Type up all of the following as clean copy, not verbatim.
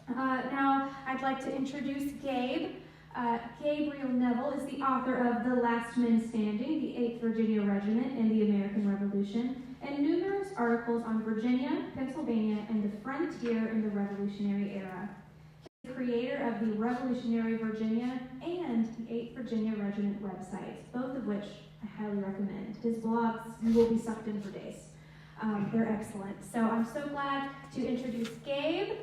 Now, I'd like to introduce Gabe. Gabriel Neville is the author of The Last Men Standing, the 8th Virginia Regiment in the American Revolution, and numerous articles on Virginia, Pennsylvania, and the frontier in the Revolutionary era. He is the creator of the Revolutionary Virginia and the 8th Virginia Regiment websites, both of which I highly recommend. His blogs, you will be sucked in for days. They're excellent. So I'm so glad to introduce Gabe.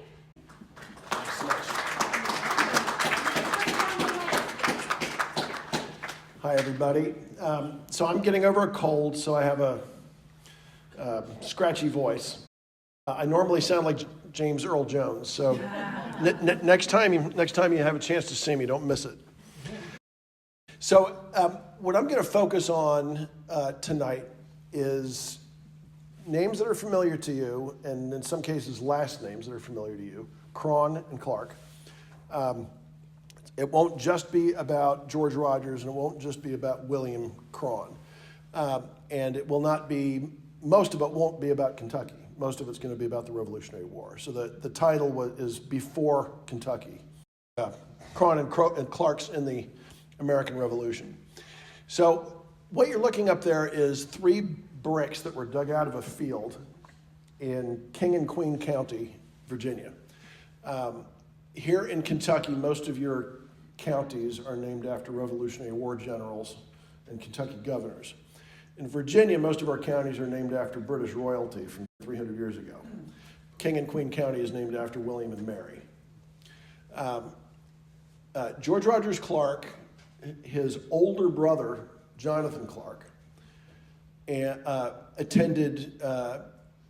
Hi, everybody. So I'm getting over a cold, so I have a scratchy voice. I normally sound like James Earl Jones, so next time you have a chance to see me, don't miss it. So what I'm going to focus on tonight is names that are familiar to you, and in some cases last names that are familiar to you, Croghan and Clark. It won't just be about George Rogers, and it won't just be about William Croghan. And it will not be, most of it won't be about Kentucky. Most of it's going to be about the Revolutionary War. So the title is Before Kentucky. Croghan and Clark's in the American Revolution. So what you're looking up there is 3 bricks that were dug out of a field in King and Queen County, Virginia. Here in Kentucky, most of your counties are named after Revolutionary War generals and Kentucky governors. In Virginia, most of our counties are named after British royalty from 300 years ago. King and Queen County is named after William and Mary. George Rogers Clark, his older brother, Jonathan Clark, attended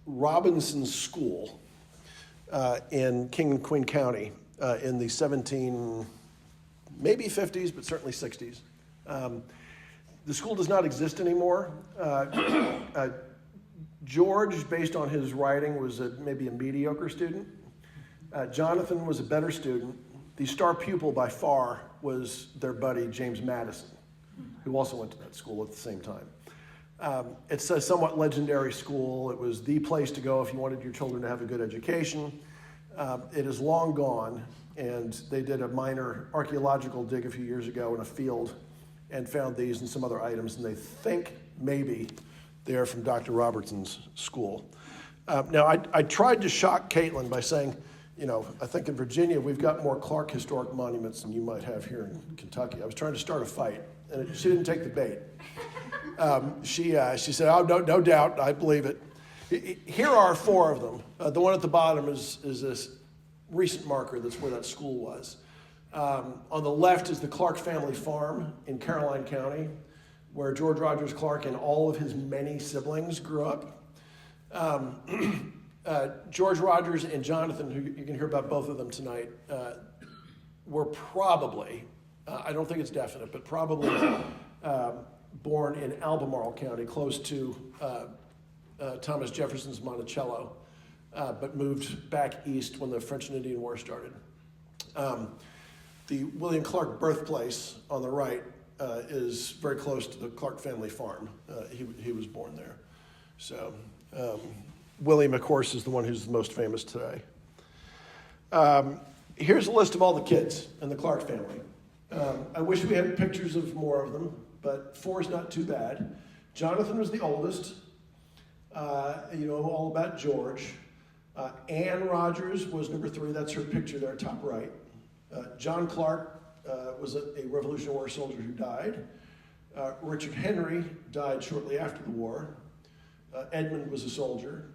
Robinson School in King and Queen County in the maybe 50s, but certainly 60s. The school does not exist anymore. George, based on his writing, was maybe a mediocre student. Jonathan was a better student. The star pupil by far was their buddy, James Madison, who also went to that school at the same time. It's a somewhat legendary school. It was the place to go if you wanted your children to have a good education. It is long gone, and they did a minor archaeological dig a few years ago in a field and found these and some other items, and they think maybe they're from Dr. Robertson's school. Now, I tried to shock Caitlin by saying, I think in Virginia we've got more Clark historic monuments than you might have here in Kentucky. I was trying to start a fight, and she didn't take the bait. She said, "Oh, no doubt, I believe it." Here are 4 of them. The one at the bottom is this recent marker. That's where that school was. On the left is the Clark family farm in Caroline County, where George Rogers Clark and all of his many siblings grew up. George Rogers and Jonathan, who you can hear about both of them tonight, were probably, I don't think it's definite, but probably born in Albemarle County, close to Thomas Jefferson's Monticello, but moved back east when the French and Indian War started. The William Clark birthplace on the right is very close to the Clark family farm. He was born there. So William, of course, is the one who's the most famous today. Here's a list of all the kids in the Clark family. I wish we had pictures of more of them, but 4 is not too bad. Jonathan was the oldest. All about George. Anne Rogers was number 3. That's her picture there, top right. John Clark was a Revolutionary War soldier who died. Richard Henry died shortly after the war. Edmund was a soldier.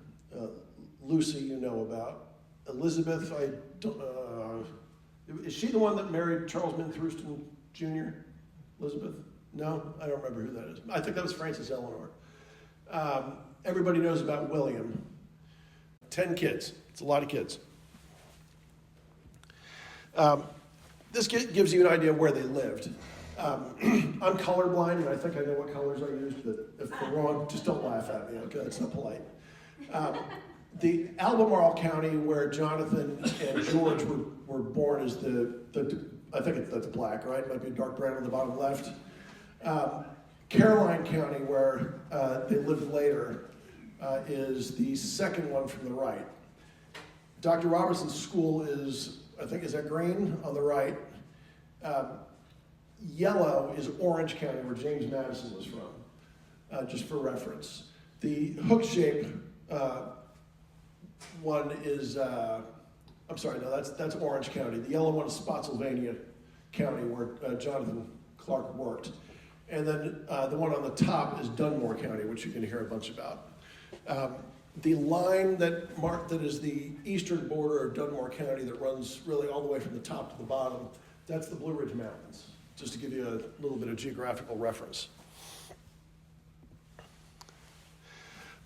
Lucy, you know about. Elizabeth, I don't is she the one that married Charles Mint Thurston Jr.? Elizabeth? No? I don't remember who that is. I think that was Frances Eleanor. Everybody knows about William. 10 kids. It's a lot of kids. This gives you an idea of where they lived. I'm colorblind, and I think I know what colors I used, but if I'm wrong, just don't laugh at me, okay? That's not polite. The Albemarle County, where Jonathan and George were born, is I think that's black, right? It might be dark brown on the bottom left. Caroline County, where they lived later, is the second one from the right. Dr. Robertson's school is I think, is that green on the right? Yellow is Orange County, where James Madison was from, just for reference. The hook shape one is, I'm sorry, no, that's Orange County. The yellow one is Spotsylvania County, where Jonathan Clark worked. And then the one on the top is Dunmore County, which you can hear a bunch about. The line that is the eastern border of Dunmore County that runs really all the way from the top to the bottom, that's the Blue Ridge Mountains, just to give you a little bit of geographical reference.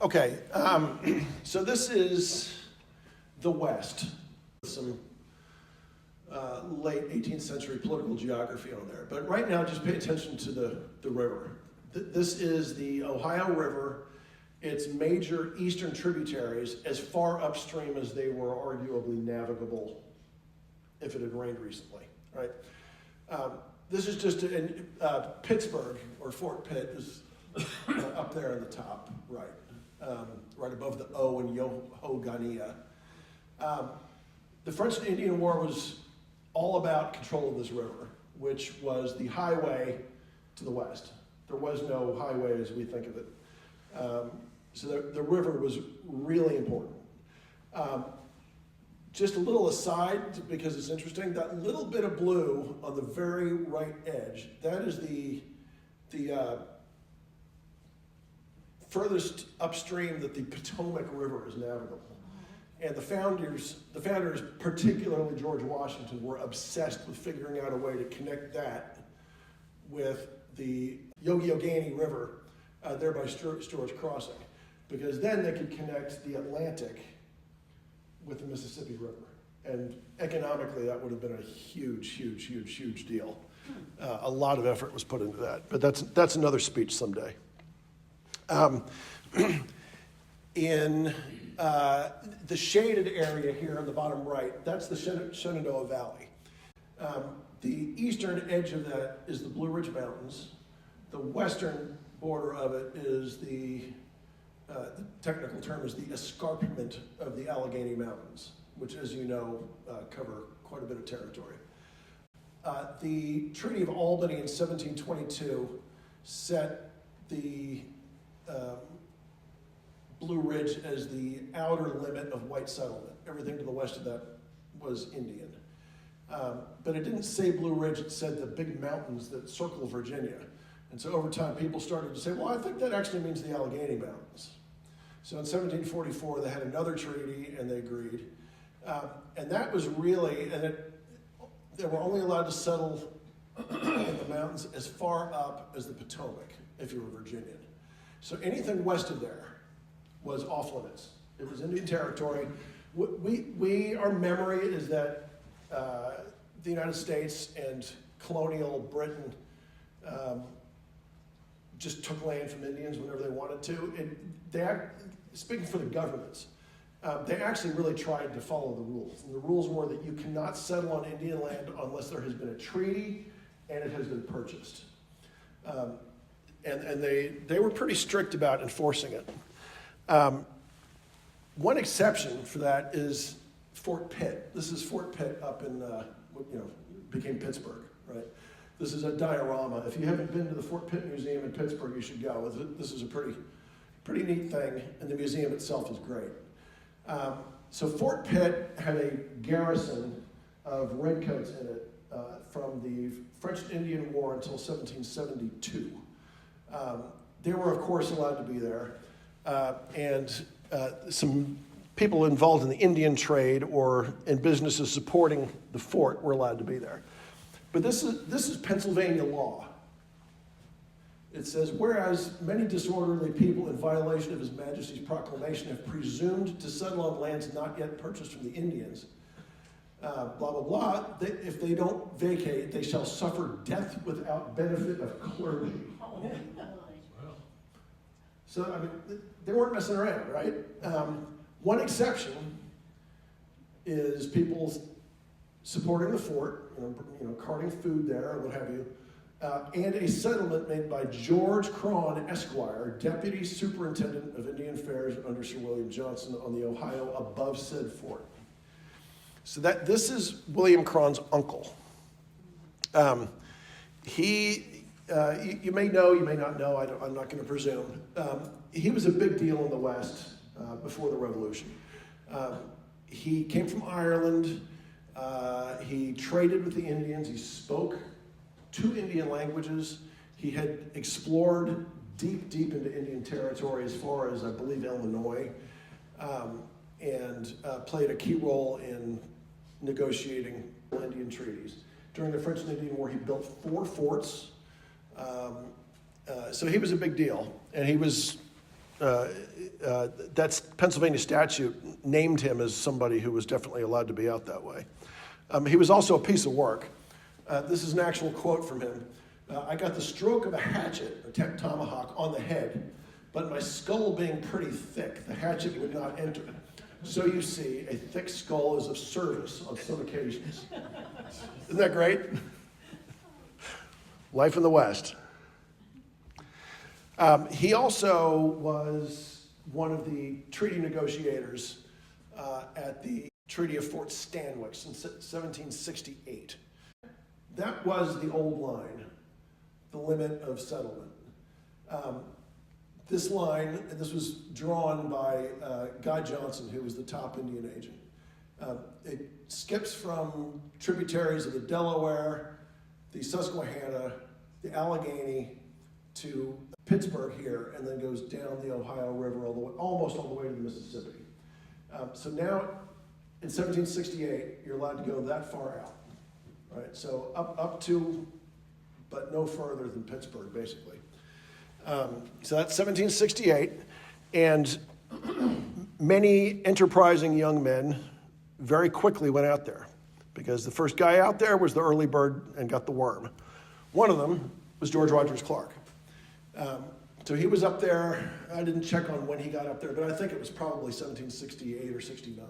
Okay, so this is the West. Some late 18th century political geography on there. But right now, just pay attention to the river. This is the Ohio River. Its major eastern tributaries as far upstream as they were arguably navigable if it had rained recently, right? This is just in Pittsburgh, or Fort Pitt is up there in the top, right? Right above the O in Yohogania. The French and Indian War was all about control of this river, which was the highway to the west. There was no highway as we think of it. So the river was really important. Just a little aside, because it's interesting, that little bit of blue on the very right edge, that is the furthest upstream that the Potomac River is navigable. And the founders, particularly George Washington, were obsessed with figuring out a way to connect that with the Yohogany River, there by Stewart's Crossing, because then they could connect the Atlantic with the Mississippi River. And economically, that would have been a huge deal. A lot of effort was put into that, but that's another speech someday. In the shaded area here on the bottom right, that's the Shenandoah Valley. The eastern edge of that is the Blue Ridge Mountains. The western border of it is the technical term is the escarpment of the Allegheny Mountains, which, as you know, cover quite a bit of territory. The Treaty of Albany in 1722 set the Blue Ridge as the outer limit of white settlement. Everything to the west of that was Indian. But it didn't say Blue Ridge, it said the big mountains that circle Virginia. And so over time, people started to say, well, I think that actually means the Allegheny Mountains. So in 1744, they had another treaty, and they agreed. And that was really, they were only allowed to settle in the mountains as far up as the Potomac, if you were Virginian. So anything west of there was off limits. It was Indian territory. Our memory is that the United States and colonial Britain just took land from Indians whenever they wanted to. Speaking for the governments, they actually really tried to follow the rules. And the rules were that you cannot settle on Indian land unless there has been a treaty and it has been purchased. And they were pretty strict about enforcing it. One exception for that is Fort Pitt. This is Fort Pitt up in, became Pittsburgh, right? This is a diorama. If you haven't been to the Fort Pitt Museum in Pittsburgh, you should go. This is a pretty neat thing, and the museum itself is great. So Fort Pitt had a garrison of redcoats in it from the French Indian War until 1772. They were, of course, allowed to be there. And some people involved in the Indian trade or in businesses supporting the fort were allowed to be there. But this is Pennsylvania law. It says, whereas many disorderly people in violation of His Majesty's proclamation have presumed to settle on lands not yet purchased from the Indians, blah, blah, blah, if they don't vacate, they shall suffer death without benefit of clergy. So, I mean, they weren't messing around, right? One exception is people supporting the fort, carting food there or what have you, and a settlement made by George Croghan, Esquire, Deputy Superintendent of Indian Affairs under Sir William Johnson on the Ohio above said fort. So this is William Croghan's uncle. You may know, you may not know, I'm not going to presume. He was a big deal in the West before the Revolution. He came from Ireland. He traded with the Indians. He spoke 2 Indian languages. He had explored deep into Indian territory as far as, I believe, Illinois, and played a key role in negotiating Indian treaties. During the French and Indian War, he built 4 forts. So he was a big deal, and he was, that's Pennsylvania statute named him as somebody who was definitely allowed to be out that way. He was also a piece of work. This is an actual quote from him. I got the stroke of a hatchet, a tomahawk, on the head, but my skull being pretty thick, the hatchet would not enter. So you see, a thick skull is of service on some occasions. Isn't that great? Life in the West. He also was one of the treaty negotiators at the Treaty of Fort Stanwix in 1768. That was the old line, the limit of settlement. This line, and this was drawn by Guy Johnson, who was the top Indian agent. It skips from tributaries of the Delaware, the Susquehanna, the Allegheny, to Pittsburgh here, and then goes down the Ohio River almost all the way to the Mississippi. So now, in 1768, you're allowed to go that far out, right? So up to, but no further than Pittsburgh, basically. So that's 1768, and many enterprising young men very quickly went out there, because the first guy out there was the early bird and got the worm. One of them was George Rogers Clark. So he was up there. I didn't check on when he got up there, but I think it was probably 1768 or 69.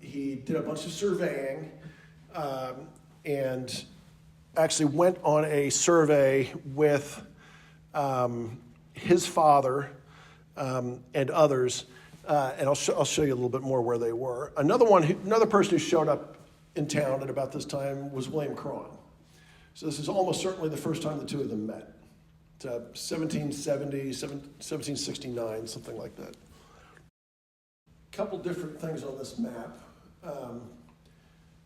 He did a bunch of surveying and actually went on a survey with his father and others, and I'll show you a little bit more where they were. Another person who showed up in town at about this time was William Croghan. So this is almost certainly the first time the two of them met. It's 1770, 1769, something like that. A couple different things on this map.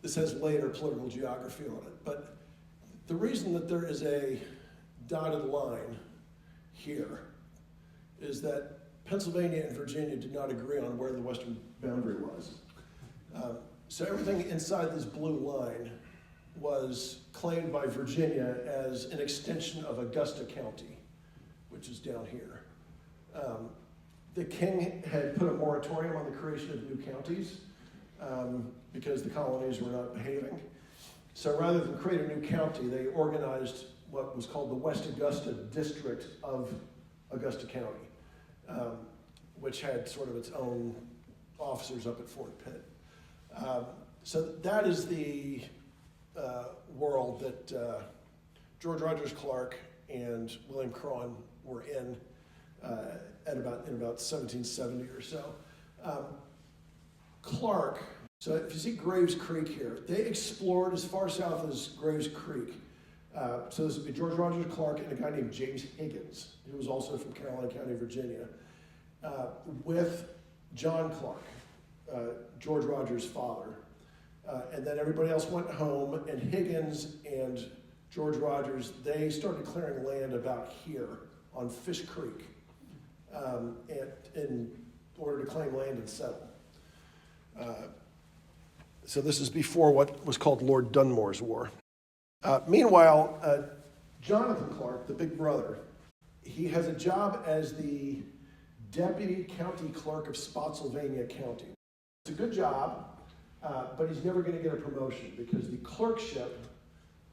This has later political geography on it, but the reason that there is a dotted line here is that Pennsylvania and Virginia did not agree on where the western boundary was. So everything inside this blue line was claimed by Virginia as an extension of Augusta County, which is down here. The king had put a moratorium on the creation of new counties because the colonies were not behaving. So rather than create a new county, they organized what was called the West Augusta District of Augusta County, which had sort of its own officers up at Fort Pitt. So that is the world that George Rogers Clark and William Croghan were in in about 1770 or so. Clark, so if you see Graves Creek here, they explored as far south as Graves Creek. So this would be George Rogers Clark and a guy named James Higgins, who was also from Caroline County, Virginia, with John Clark, George Rogers' father. And then everybody else went home, and Higgins and George Rogers, they started clearing land about here on Fish Creek in order to claim land and settle. So this is before what was called Lord Dunmore's War. Meanwhile, Jonathan Clark, the big brother, he has a job as the deputy county clerk of Spotsylvania County. It's a good job. But he's never going to get a promotion because the clerkship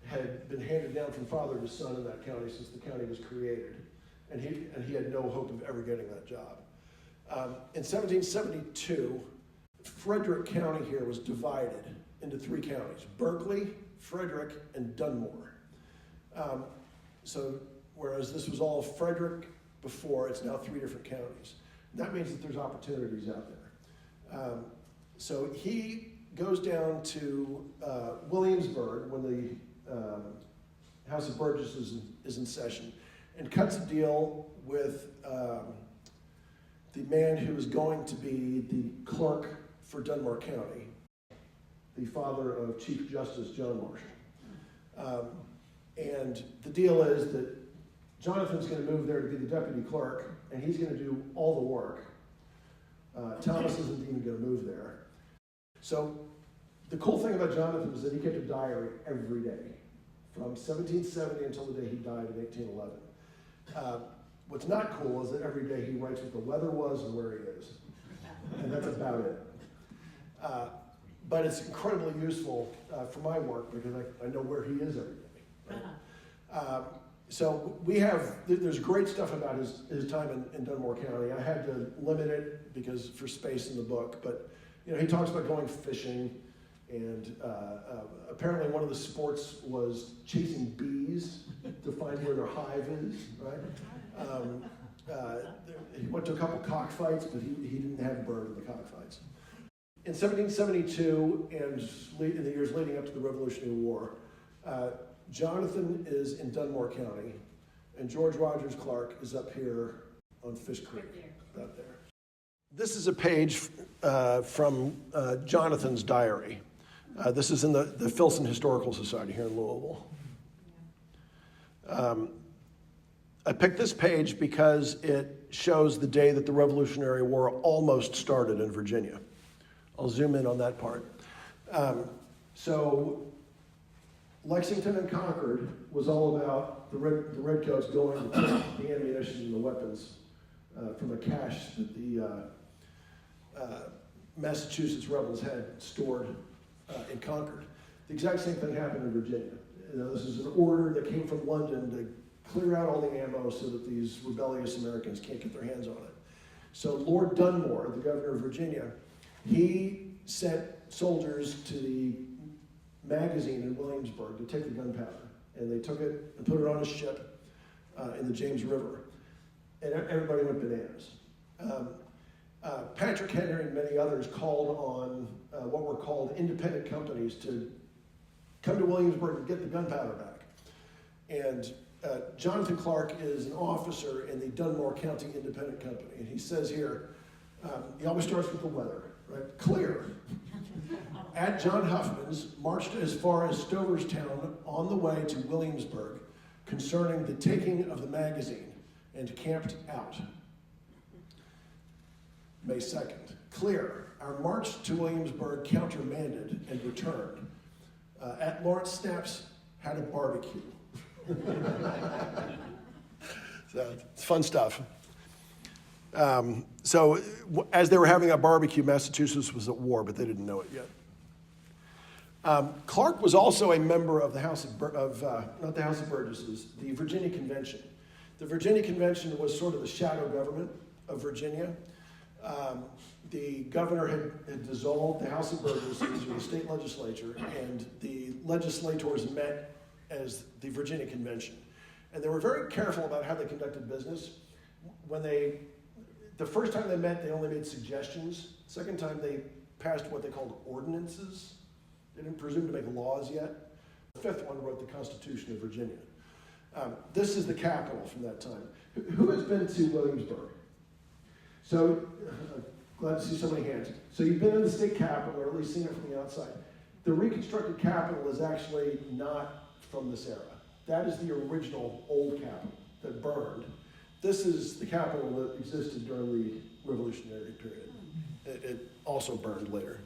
had been handed down from father to son in that county since the county was created. And he had no hope of ever getting that job. In 1772, Frederick County here was divided into 3 counties: Berkeley, Frederick, and Dunmore. So whereas this was all Frederick before, it's now 3 different counties. That means that there's opportunities out there. So he goes down to Williamsburg when the House of Burgess is in session, and cuts a deal with the man who is going to be the clerk for Dunmore County, the father of Chief Justice John Marshall. And the deal is that Jonathan's going to move there to be the deputy clerk, and he's going to do all the work. Thomas isn't even going to move there. So the cool thing about Jonathan is that he kept a diary every day, from 1770 until the day he died in 1811. What's not cool is that every day he writes what the weather was and where he is. And that's about it. But it's incredibly useful for my work because I know where he is every day. Right? So there's great stuff about his time in Dunmore County. I had to limit it because for space in the book, but he talks about going fishing, and apparently one of the sports was chasing bees to find where their hive is, right? He went to a couple cockfights, but he didn't have a bird in the cockfights. In 1772, and in the years leading up to the Revolutionary War, Jonathan is in Dunmore County, and George Rogers Clark is up here on Fish Creek, about there. This is a page from Jonathan's diary. This is in the Filson Historical Society here in Louisville. I picked this page because it shows the day that the Revolutionary War almost started in Virginia. I'll zoom in on that part. So Lexington and Concord was all about the redcoats going to take the ammunition and the weapons from a cache that the Massachusetts rebels had stored in Concord. The exact same thing happened in Virginia. This is an order that came from London to clear out all the ammo so that these rebellious Americans can't get their hands on it. So Lord Dunmore, the governor of Virginia, he sent soldiers to the magazine in Williamsburg to take the gunpowder, and they took it and put it on a ship in the James River, and everybody went bananas. Patrick Henry and many others called on what were called independent companies to come to Williamsburg and get the gunpowder back. And Jonathan Clark is an officer in the Dunmore County Independent Company, and he says here, he always starts with the weather, right? Clear. At John Huffman's, marched as far as Stoverstown on the way to Williamsburg concerning the taking of the magazine, and camped out. May 2nd. Clear. Our march to Williamsburg countermanded and returned. At Lawrence Snapp's, had a barbecue. So it's fun stuff. So as they were having a barbecue, Massachusetts was at war, but they didn't know it yet. Clark was also a member of the House of not the House of Burgesses, the Virginia Convention. The Virginia Convention was sort of the shadow government of Virginia. The governor had dissolved the House of Burgesses, or the state legislature, and the legislators met as the Virginia Convention. And they were very careful about how they conducted business. The first time they met, they only made suggestions. Second time, they passed what they called ordinances. They didn't presume to make laws yet. The fifth one wrote the Constitution of Virginia. This is the capital from that time. Who has been to Williamsburg? So, glad to see so many hands. So you've been in the state capitol, or at least seen it from the outside. The reconstructed capitol is actually not from this era. That is the original old capitol that burned. This is the capitol that existed during the Revolutionary period. It also burned later.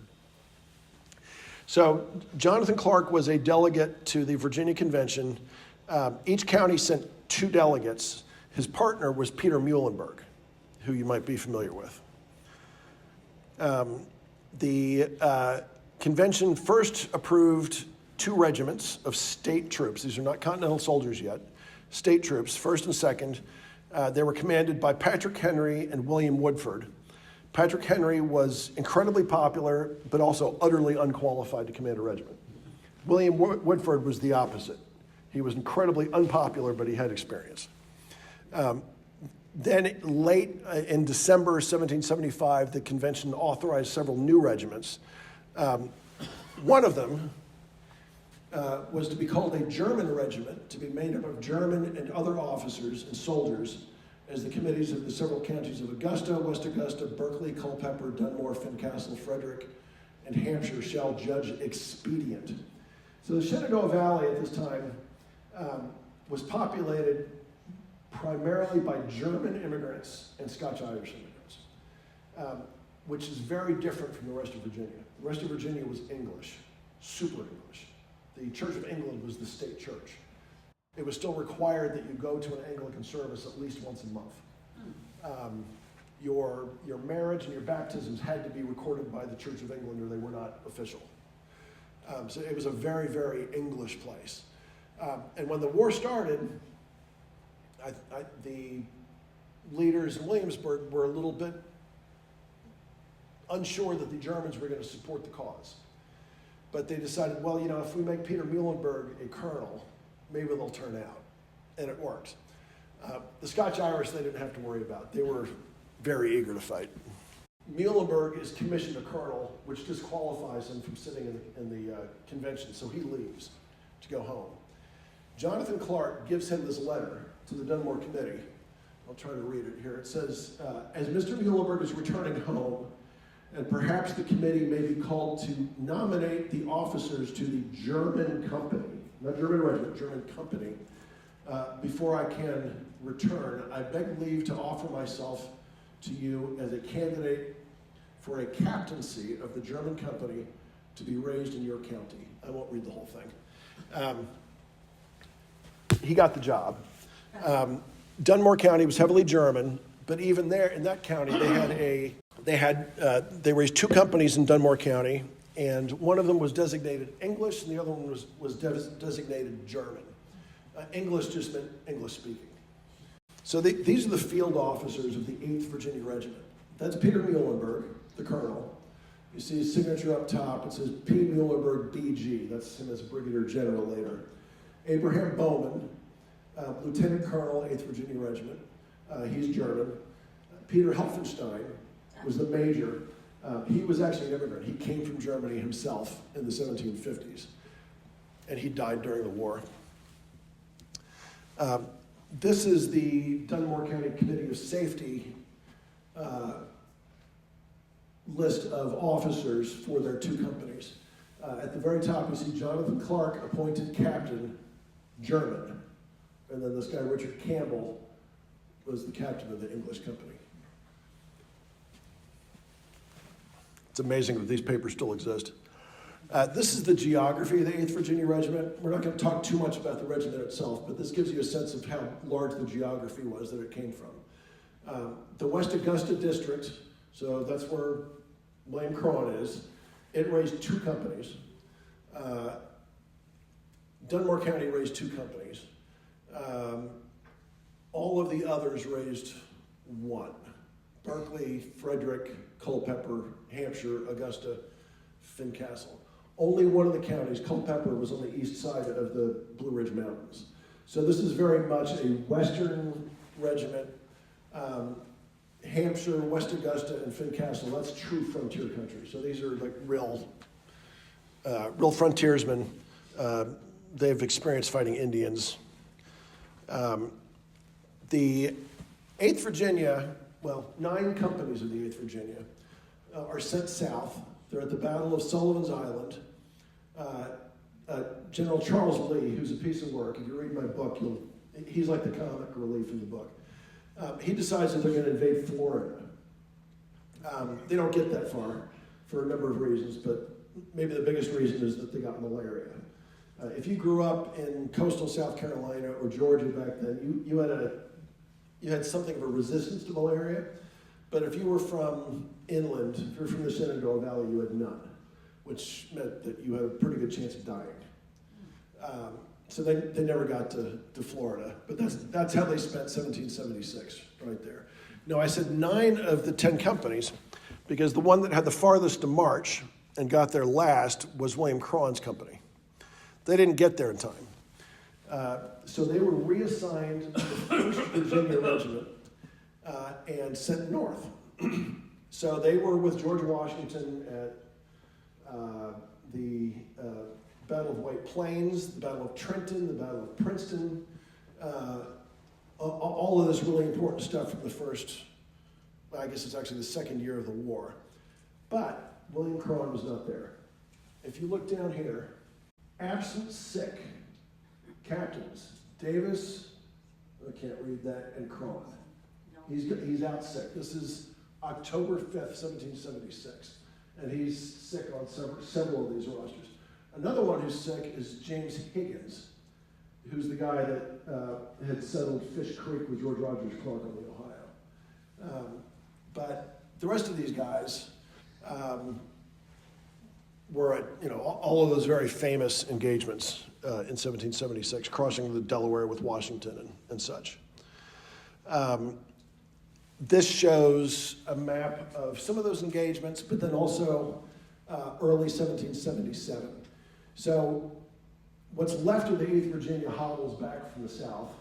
So Jonathan Clark was a delegate to the Virginia Convention. Each county sent 2 delegates. His partner was Peter Muhlenberg, who you might be familiar with. The convention first approved 2 regiments of state troops. These are not Continental soldiers yet. State troops, 1st and 2nd. They were commanded by Patrick Henry and William Woodford. Patrick Henry was incredibly popular, but also utterly unqualified to command a regiment. William Woodford was the opposite. He was incredibly unpopular, but he had experience. Then late in December 1775, the convention authorized several new regiments. One of them was to be called a German regiment, to be made up of German and other officers and soldiers as the committees of the several counties of Augusta, West Augusta, Berkeley, Culpeper, Dunmore, Fincastle, Frederick, and Hampshire shall judge expedient. So the Shenandoah Valley at this time was populated primarily by German immigrants and Scotch-Irish immigrants, which is very different from the rest of Virginia. The rest of Virginia was English, super English. The Church of England was the state church. It was still required that you go to an Anglican service at least once a month. Your marriage and your baptisms had to be recorded by the Church of England or they were not official. So it was a very, very English place. And when the war started, the leaders in Williamsburg were a little bit unsure that the Germans were going to support the cause. But they decided, well, if we make Peter Muhlenberg a colonel, maybe they'll turn out. And it worked. The Scotch-Irish, they didn't have to worry about. They were very eager to fight. Muhlenberg is commissioned a colonel, which disqualifies him from sitting in the convention, so he leaves to go home. Jonathan Clark gives him this letter to the Dunmore Committee. I'll try to read it here. It says, as Mr. Muhlenberg is returning home, and perhaps the committee may be called to nominate the officers to the German company, not German regiment, German company, before I can return, I beg leave to offer myself to you as a candidate for a captaincy of the German company to be raised in your county. I won't read the whole thing. He got the job. Dunmore County was heavily German, but even there in that county, they raised two companies in Dunmore County, and one of them was designated English, and the other one was designated German. English just meant English speaking. So these are the field officers of the 8th Virginia Regiment. That's Peter Muhlenberg, the colonel. You see his signature up top. It says P. Muhlenberg, BG. That's him as a brigadier general later. Abraham Bowman, lieutenant colonel, 8th Virginia Regiment. He's German. Peter Helfenstein was the major. He was actually an immigrant. He came from Germany himself in the 1750s, and he died during the war. This is the Dunmore County Committee of Safety list of officers for their two companies. At the very top, you see Jonathan Clark, appointed captain, German. And then this guy, Richard Campbell, was the captain of the English company. It's amazing that these papers still exist. This is the geography of the 8th Virginia Regiment. We're not going to talk too much about the regiment itself, but this gives you a sense of how large the geography was that it came from. The West Augusta District, so that's where William Croghan is, it raised two companies. Dunmore County raised two companies. All of the others raised one. Berkeley, Frederick, Culpeper, Hampshire, Augusta, Fincastle. Only one of the counties, Culpeper, was on the east side of the Blue Ridge Mountains. So this is very much a western regiment. Hampshire, West Augusta, and Fincastle, that's true frontier country. So these are like real frontiersmen. They've experienced fighting Indians. The 8th Virginia, 9 companies of the 8th Virginia are sent south. They're at the Battle of Sullivan's Island. General Charles Lee, who's a piece of work, if you read my book, he's like the comic relief in the book. He decides that they're going to invade Florida. They don't get that far for a number of reasons, but maybe the biggest reason is that they got malaria. If you grew up in coastal South Carolina or Georgia back then, you had something of a resistance to malaria. But if you were from inland, if you were from the Shenandoah Valley, you had none, which meant that you had a pretty good chance of dying. So they never got to Florida, but that's how they spent 1776, right there. No, I said 9 of the 10 companies, because the one that had the farthest to march and got there last was William Croghan's company. They didn't get there in time. So they were reassigned to the 1st Virginia Regiment and sent north. So they were with George Washington at the Battle of White Plains, the Battle of Trenton, the Battle of Princeton, all of this really important stuff from the first, I guess it's actually the second year of the war. But William Croghan was not there. If you look down here, absent sick captains, Davis, I can't read that, and Croghan. He's out sick. This is October 5th, 1776, and he's sick on several of these rosters. Another one who's sick is James Higgins, who's the guy that had settled Fish Creek with George Rogers Clark on the Ohio. But the rest of these guys were at all of those very famous engagements in 1776, crossing the Delaware with Washington and such. This shows a map of some of those engagements, but then also early 1777. So what's left of the 8th Virginia hobbles back from the south.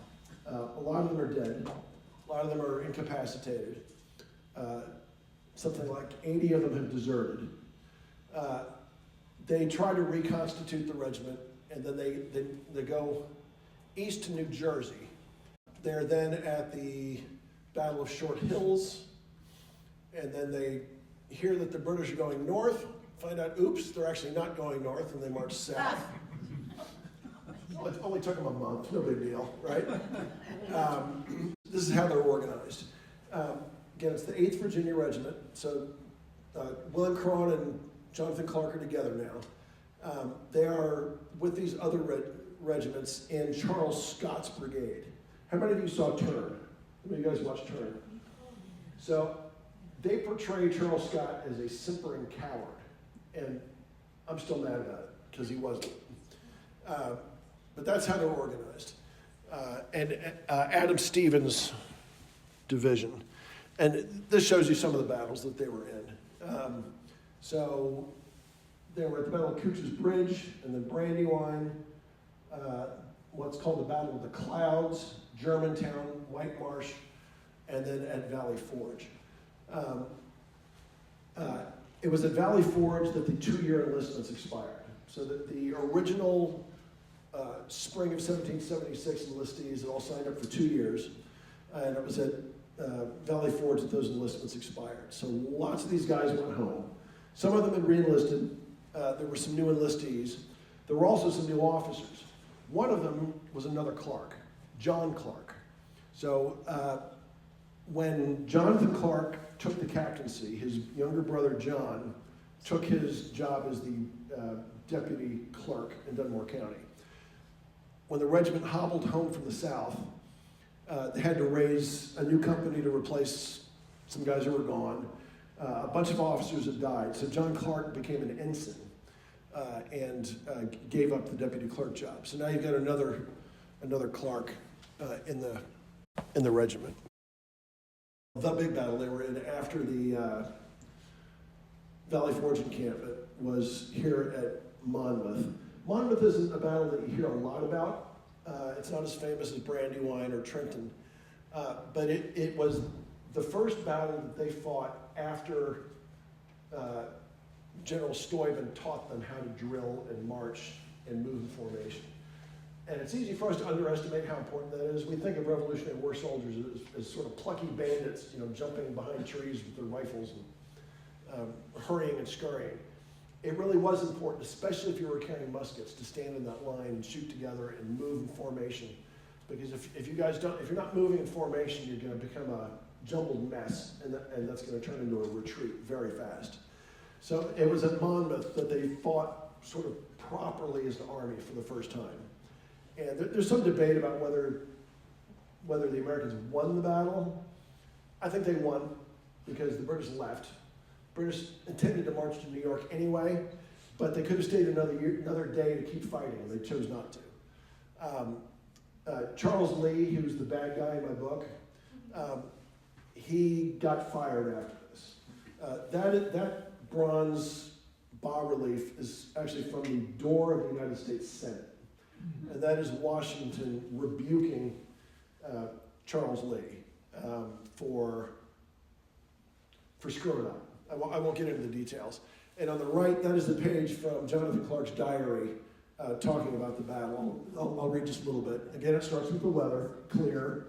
A lot of them are dead. A lot of them are incapacitated. Something like 80 of them have deserted. They try to reconstitute the regiment, and then they go east to New Jersey. They're then at the Battle of Short Hills, and then they hear that the British are going north, find out, oops, they're actually not going north, and they march south. It only took them a month, no big deal, right? This is how they're organized. Again, it's the 8th Virginia Regiment, so William Croghan and Jonathan Clark are together now. They are with these other regiments in Charles Scott's brigade. How many of you saw Turn? How many of you guys watched Turn? So they portray Charles Scott as a simpering coward, and I'm still mad about it because he wasn't. But that's how they're organized. And Adam Stevens' division. And this shows you some of the battles that they were in. So they were at the Battle of Couch's Bridge, and then Brandywine, what's called the Battle of the Clouds, Germantown, White Marsh, and then at Valley Forge. It was at Valley Forge that the 2-year enlistments expired. So that the original spring of 1776 enlistees had all signed up for 2 years, and it was at Valley Forge that those enlistments expired. So lots of these guys went home. Some of them had re-enlisted. There were some new enlistees. There were also some new officers. One of them was another Clark, John Clark. So when Jonathan Clark took the captaincy, his younger brother John took his job as the deputy clerk in Dunmore County. When the regiment hobbled home from the south, they had to raise a new company to replace some guys who were gone. A bunch of officers had died, so John Clark became an ensign and gave up the deputy clerk job. So now you've got another Clark in the regiment. The big battle they were in after the Valley Forge encampment was here at Monmouth. Monmouth isn't a battle that you hear a lot about. It's not as famous as Brandywine or Trenton, but it was the first battle that they fought after General Stuyvesant taught them how to drill and march and move in formation. And it's easy for us to underestimate how important that is. We think of Revolutionary War soldiers as sort of plucky bandits, jumping behind trees with their rifles and hurrying and scurrying. It really was important, especially if you were carrying muskets, to stand in that line and shoot together and move in formation. Because if you're not moving in formation, you're going to become a jumbled mess, and that's going to turn into a retreat very fast. So it was at Monmouth that they fought sort of properly as an army for the first time. And there's some debate about whether the Americans won the battle. I think they won because the British left. British intended to march to New York anyway, but they could have stayed another day to keep fighting, and they chose not to. Charles Lee, who's the bad guy in my book, he got fired after this. That bronze bas-relief is actually from the door of the United States Senate, and that is Washington rebuking Charles Lee for screwing up. I won't get into the details. And on the right, that is the page from Jonathan Clark's diary talking about the battle. I'll read just a little bit. Again, it starts with the weather, clear.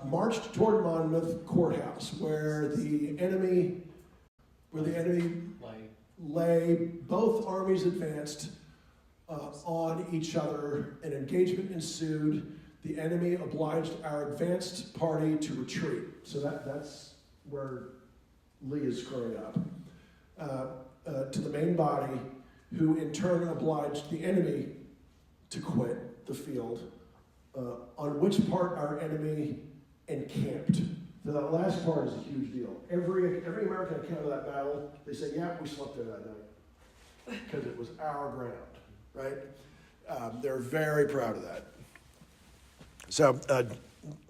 Marched toward Monmouth Courthouse, where the enemy lay. Both armies advanced on each other. An engagement ensued. The enemy obliged our advanced party to retreat. So that's where Lee is screwing up. To the main body, who in turn obliged the enemy to quit the field, on which part our enemy encamped. So that last part is a huge deal. Every American account of that battle, they say, yeah, we slept there that night, because it was our ground, right? They're very proud of that. So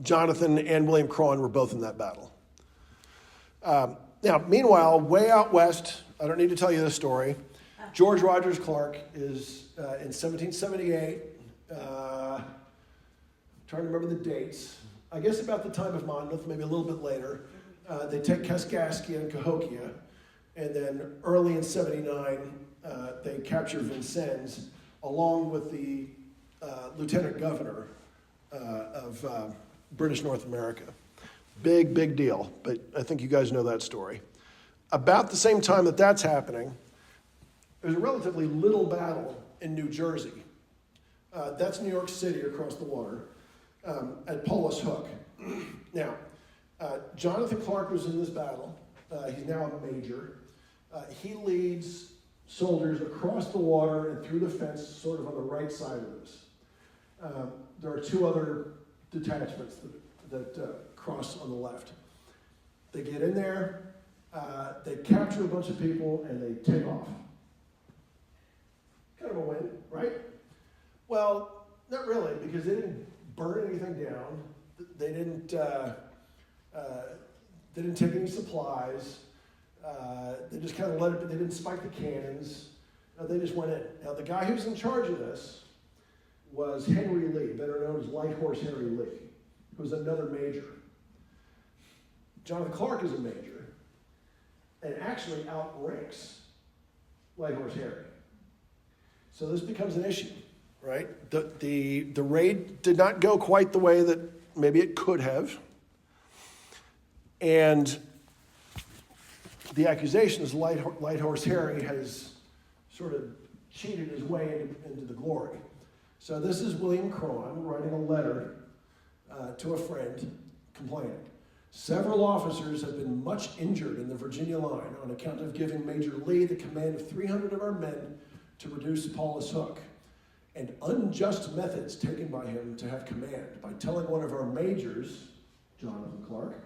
Jonathan and William Croghan were both in that battle. Now, meanwhile, way out west, I don't need to tell you this story, George Rogers Clark is in 1778, trying to remember the dates, I guess about the time of Monmouth, maybe a little bit later. They take Kaskaskia and Cahokia, and then early in 79, they capture Vincennes, along with the lieutenant governor of British North America. Big deal, but I think you guys know that story. About the same time that that's happening, there's a relatively little battle in New Jersey. That's New York City across the water at Paulus Hook. Now, Jonathan Clark was in this battle. He's now a major. He leads soldiers across the water and through the fence, sort of on the right side of this. There are two other detachments that cross on the left. They get in there, they capture a bunch of people, and they take off. Kind of a win, right? Well, not really, because they didn't burn anything down. They didn't take any supplies. They just kind of let it. They didn't spike the cannons. They just went in. Now, the guy who's in charge of this was Henry Lee, better known as Light Horse Harry Lee, who was another major. Jonathan Clark is a major, and actually outranks Light Horse Harry. So this becomes an issue, right? The raid did not go quite the way that maybe it could have. And the accusation is Light Horse Harry has sort of cheated his way into the glory. So this is William Croghan writing a letter to a friend complaining. Several officers have been much injured in the Virginia line on account of giving Major Lee the command of 300 of our men to reduce Paulus Hook, and unjust methods taken by him to have command by telling one of our majors, Jonathan Clark,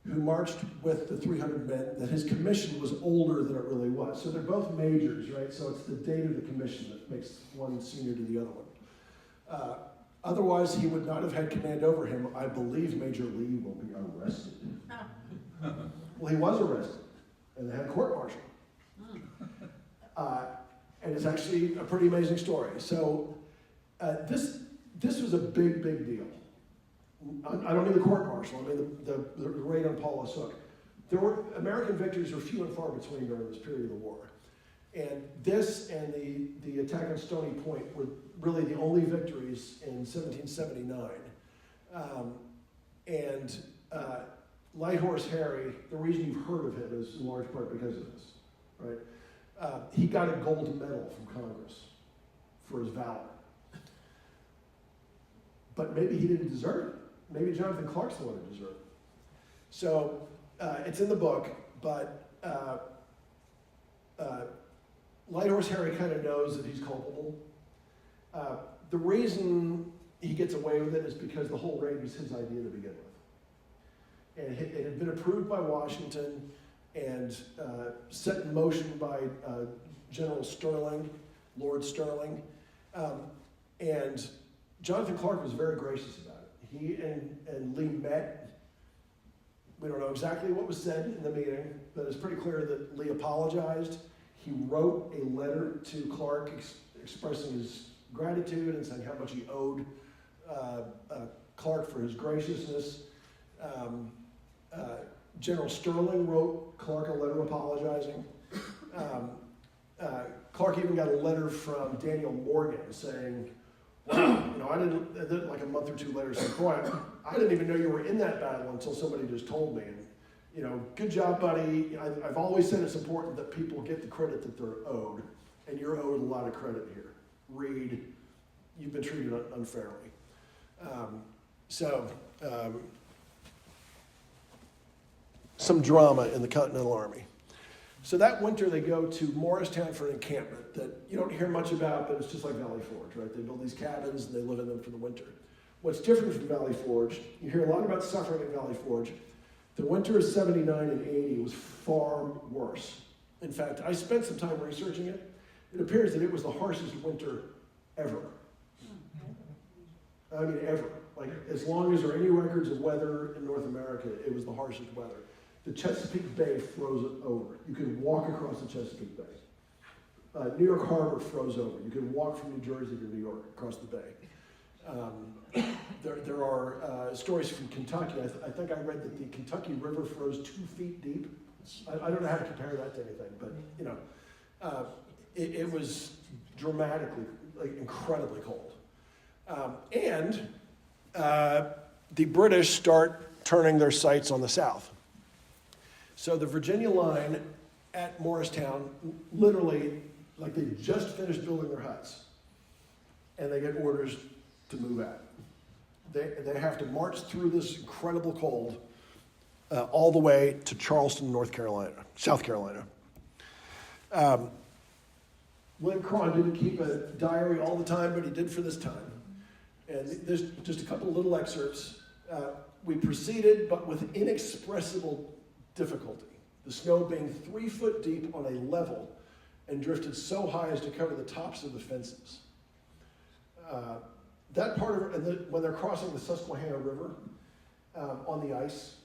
who marched with the 300 men, that his commission was older than it really was. So they're both majors, right? So it's the date of the commission that makes one senior to the other one. Otherwise, he would not have had command over him. I believe Major Lee will be arrested. Well, he was arrested, and they had a court-martial. And it's actually a pretty amazing story. So this was a big deal. I don't mean the court-martial. I mean the raid on Paulus Hook. American victories were few and far between during this period of the war. And this and the attack on Stony Point were really the only victories in 1779. Light Horse Harry, the reason you've heard of him is in large part because of this, right? He got a gold medal from Congress for his valor. But maybe he didn't deserve it. Maybe Jonathan Clark's the one who deserved it. So it's in the book, but Light Horse Harry kind of knows that he's culpable. The reason he gets away with it is because the whole raid was his idea to begin with. And it had been approved by Washington and set in motion by General Sterling, Lord Sterling. And Jonathan Clark was very gracious about it. He and Lee met. We don't know exactly what was said in the meeting, but it's pretty clear that Lee apologized. He wrote a letter to Clark expressing his gratitude and saying how much he owed Clark for his graciousness. General Sterling wrote Clark a letter apologizing. Clark even got a letter from Daniel Morgan saying, wow, I didn't, like a month or two later, said, boy, I didn't even know you were in that battle until somebody just told me. And, good job, buddy. I've always said it's important that people get the credit that they're owed, and you're owed a lot of credit here. Reed, you've been treated unfairly. Some drama in the Continental Army. So that winter they go to Morristown for an encampment that you don't hear much about, but it's just like Valley Forge, right? They build these cabins and they live in them for the winter. What's different from Valley Forge, you hear a lot about suffering in Valley Forge. The winter of 79 and 80 was far worse. In fact, I spent some time researching it. It appears that it was the harshest winter ever. I mean, ever. Like, as long as there are any records of weather in North America, it was the harshest weather. The Chesapeake Bay froze over. You could walk across the Chesapeake Bay. New York Harbor froze over. You could walk from New Jersey to New York across the bay. There are stories from Kentucky. I think I read that the Kentucky River froze 2 feet deep. I don't know how to compare that to anything, but it was dramatically, like, incredibly cold. And the British start turning their sights on the South. So the Virginia line at Morristown, literally, like they just finished building their huts, and they get orders to move out. They have to march through this incredible cold all the way to Charleston, South Carolina. William Croghan didn't keep a diary all the time, but he did for this time. And there's just a couple of little excerpts. We proceeded, but with inexpressible difficulty, the snow being 3 foot deep on a level and drifted so high as to cover the tops of the fences. That part of when they're crossing the Susquehanna River on the ice,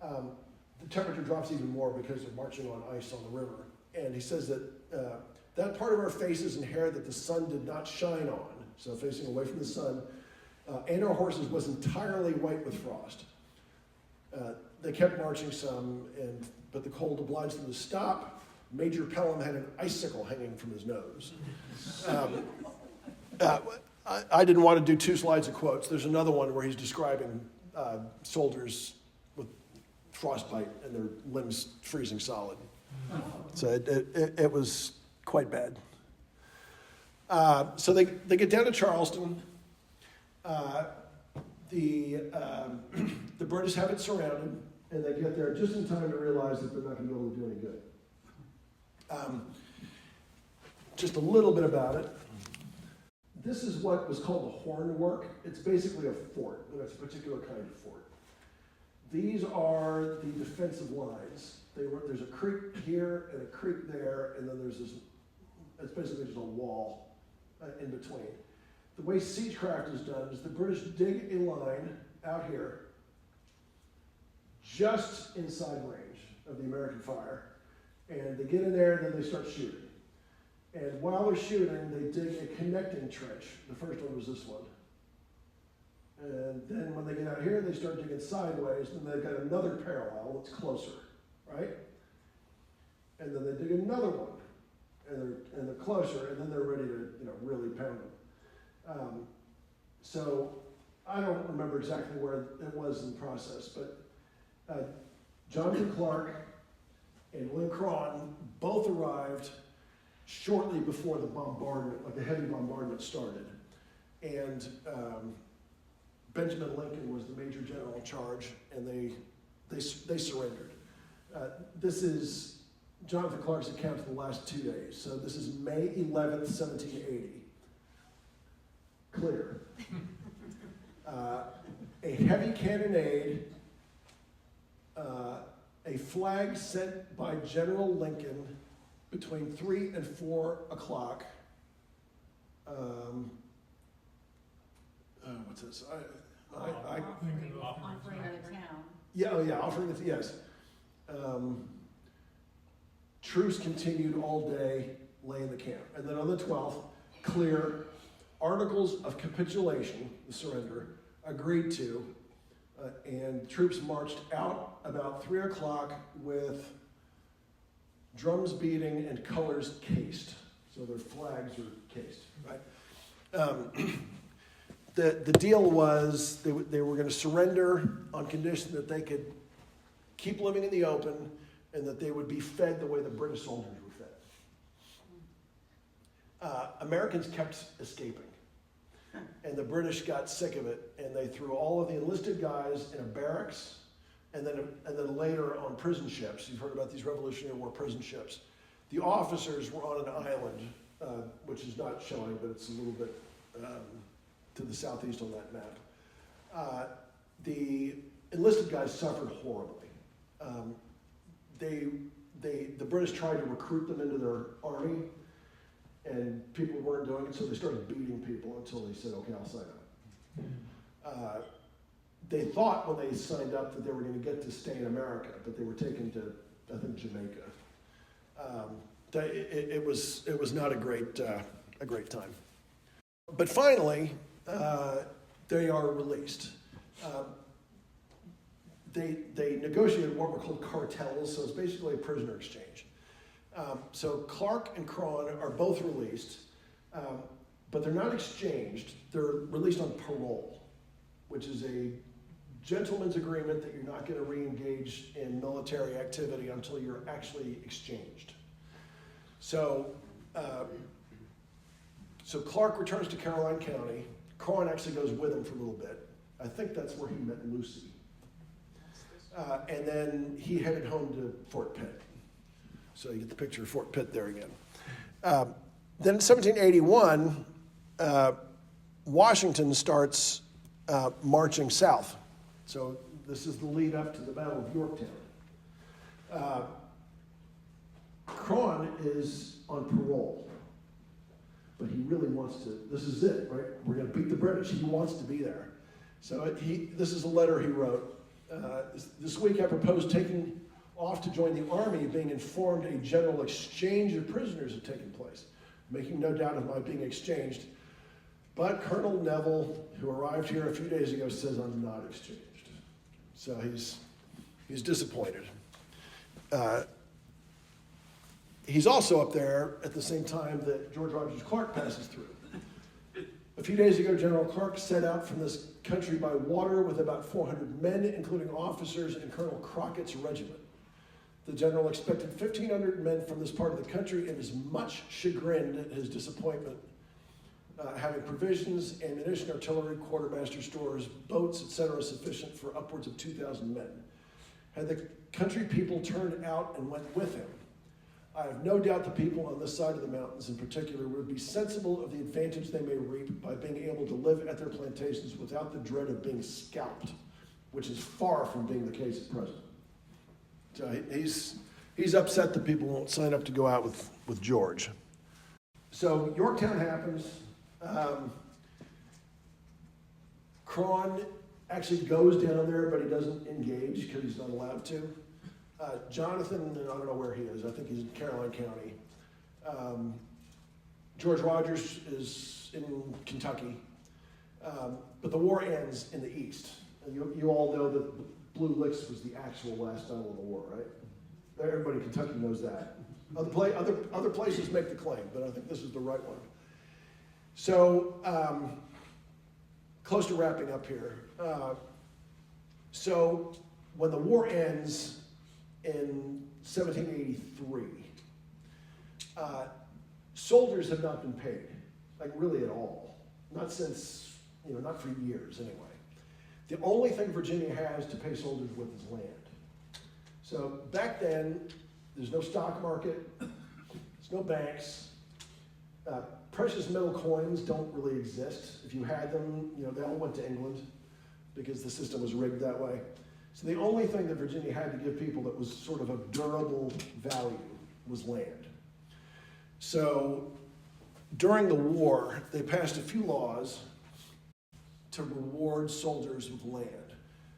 the temperature drops even more because they're marching on ice on the river. And he says that that part of our faces and hair that the sun did not shine on, so facing away from the sun, and our horses was entirely white with frost. They kept marching some, but the cold obliged them to stop. Major Pelham had an icicle hanging from his nose. I didn't want to do 2 slides of quotes. There's another one where he's describing soldiers with frostbite and their limbs freezing solid. So it was quite bad. So they get down to Charleston. The British have it surrounded, and they get there just in time to realize that they're not going to be able to do any good. Just a little bit about it. This is what was called the horn work. It's basically a fort, and it's a particular kind of fort. These are the defensive lines. There's a creek here and a creek there, and then there's this, it's basically just a wall in between. The way siegecraft is done is the British dig a line out here, just inside range of the American fire, and they get in there and then they start shooting. And while they're shooting, they dig a connecting trench. The first one was this one. And then when they get out here, they start digging sideways, and they've got another parallel that's closer, right? And then they dig another one, and they're closer, and then they're ready to, really pound them. So I don't remember exactly where it was in the process, but Jonathan Clark and William Croghan both arrived shortly before the bombardment, like the heavy bombardment started. And Benjamin Lincoln was the major general in charge, and they surrendered. This is Jonathan Clark's account of the last 2 days. So this is May 11th, 1780. Clear. A heavy cannonade, a flag sent by General Lincoln between 3 and 4 o'clock. What's this? Offering of the town. Yeah, offering it, yes. Truce continued all day, lay in the camp. And then on the 12th, clear, articles of capitulation, the surrender, agreed to, and troops marched out about 3 o'clock with drums beating, and colors cased. So their flags are cased, right? The deal was they were going to surrender on condition that they could keep living in the open and that they would be fed the way the British soldiers were fed. Americans kept escaping, and the British got sick of it, and they threw all of the enlisted guys in a barracks, and then later on prison ships. You've heard about these Revolutionary War prison ships. The officers were on an island, which is not showing, but it's a little bit to the southeast on that map. The enlisted guys suffered horribly. The British tried to recruit them into their army, and people weren't doing it, so they started beating people until they said, okay, I'll sign up. They thought when they signed up that they were going to get to stay in America, but they were taken to, I think, Jamaica. It was not a great time. But finally, they are released. They negotiated what were called cartels, so it's basically a prisoner exchange. So Clark and Croghan are both released, but they're not exchanged. They're released on parole, which is a gentleman's agreement that you're not going to re-engage in military activity until you're actually exchanged. So Clark returns to Caroline County. Croghan actually goes with him for a little bit. I think that's where he met Lucy. And then he headed home to Fort Pitt. So you get the picture of Fort Pitt there again. Then in 1781, Washington starts marching south. So this is the lead up to the Battle of Yorktown. Croghan is on parole, but he really wants to, this is it, right? We're going to beat the British. He wants to be there. So this is a letter he wrote. This week I propose taking off to join the army, being informed a general exchange of prisoners had taken place, making no doubt of my being exchanged. But Colonel Neville, who arrived here a few days ago, says I'm not exchanged. So he's disappointed. He's also up there at the same time that George Rogers Clark passes through. A few days ago, General Clark set out from this country by water with about 400 men, including officers in Colonel Crockett's regiment. The general expected 1,500 men from this part of the country and is much chagrined at his disappointment, having provisions, ammunition, artillery, quartermaster stores, boats, etc., sufficient for upwards of 2,000 men. Had the country people turned out and went with him, I have no doubt the people on this side of the mountains in particular would be sensible of the advantage they may reap by being able to live at their plantations without the dread of being scalped, which is far from being the case at present. So he's upset that people won't sign up to go out with George. So Yorktown happens. Croghan actually goes down there, but he doesn't engage because he's not allowed to. Jonathan, I don't know where he is. I think he's in Caroline County. George Rogers is in Kentucky. But the war ends in the east. And you all know that Blue Licks was the actual last battle of the war, right? Everybody in Kentucky knows that. Other places make the claim, but I think this is the right one. So, close to wrapping up here. So, when the war ends in 1783, soldiers have not been paid, like really at all. Not since, not for years anyway. The only thing Virginia has to pay soldiers with is land. So back then, there's no stock market, there's no banks, precious metal coins don't really exist. If you had them, they all went to England because the system was rigged that way. So the only thing that Virginia had to give people that was sort of of durable value was land. So during the war, they passed a few laws to reward soldiers with land.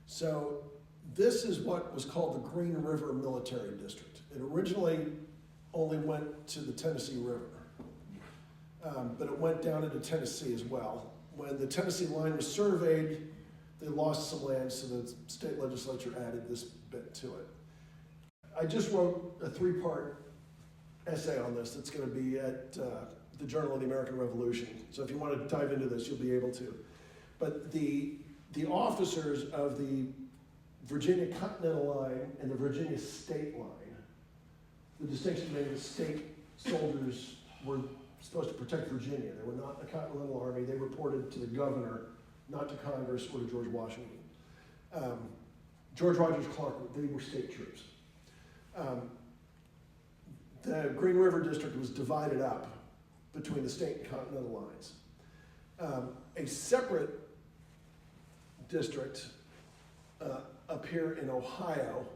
So this is what was called the Green River Military District. It originally only went to the Tennessee River, but it went down into Tennessee as well. When the Tennessee line was surveyed, they lost some land, so the state legislature added this bit to it. I just wrote a 3-part essay on this that's going to be at the Journal of the American Revolution. So if you want to dive into this, you'll be able to. But the officers of the Virginia Continental Line and the Virginia State Line, the distinction being the state soldiers were supposed to protect Virginia. They were not the Continental Army. They reported to the governor, not to Congress or to George Washington. George Rogers Clark, they were state troops. The Green River District was divided up between the state and continental lines. A separate district up here in Ohio